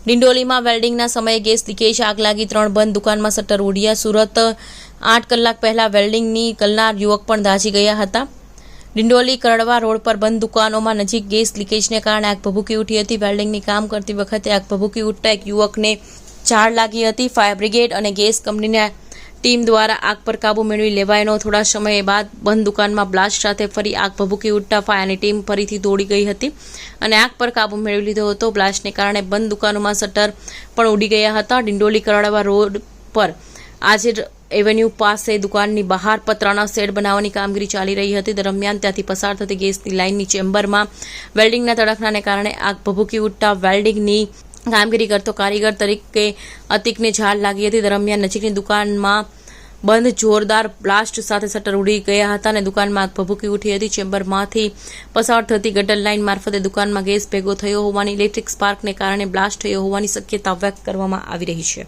ડિંડોલીમાં વેલ્ડિંગના સમયે gas leakage, આગ લાગી, 3 બંધ દુકાનમાં શટર ઉડ્યા. સુરત 8 કલાક પહેલા વેલ્ડિંગની કરનાર યુવક પણ દાઝી ગયા હતા. ડિંડોલી કરડવા રોડ પર બંધ દુકાનોમાં નજીક ગેસ લીકેજને કારણે આગ ભભૂકી ઉઠી હતી. વેલ્ડિંગની કામ કરતી વખતે આગ ભભૂકી ઉઠતા એક યુવકને ઝાડ લાગી હતી. ફાયર બ્રિગેડ અને ગેસ કંપનીના ટીમ દ્વારા આગ પર કાબુ મેળવી લેવાયો. થોડા સમય બાદ બંધ દુકાનમાં બ્લાસ્ટ સાથે ફરી આગ ભભૂકી ઉઠતા ફાયરની ટીમ ફરીથી દોડી ગઈ હતી અને આગ પર કાબુ મેળવી લીધો હતો. બ્લાસ્ટને કારણે બંધ દુકાનોમાં શટર પણ ઉડી ગયા હતા. ડિંડોલી કરડવા રોડ પર આજે એવન્યુ પાસે દુકાનની બહાર પતરાના શેડ બનાવવાની કામગીરી ચાલી રહી હતી. દરમિયાન ત્યાંથી પસાર થતી ગેસની લાઇનની ચેમ્બરમાં વેલ્ડિંગના તડકણાને કારણે આગ ભભૂકી ઉઠતા વેલ્ડિંગની કામગીરી કરતો કારીગર તરીકે અતિકને ઝાડ લાગી હતી. દરમિયાન નજીકની દુકાનમાં બંધ જોરદાર બ્લાસ્ટ સાથે શટર ઉડી ગયા હતા અને દુકાનમાં આગ ભભૂકી ઉઠી હતી. ચેમ્બરમાંથી પસાર થતી ગટર લાઇન મારફતે દુકાનમાં ગેસ ભેગો થયો હોવાની, ઇલેક્ટ્રિક સ્પાર્કને કારણે બ્લાસ્ટ થયો હોવાની શક્યતા વ્યક્ત કરવામાં આવી રહી છે.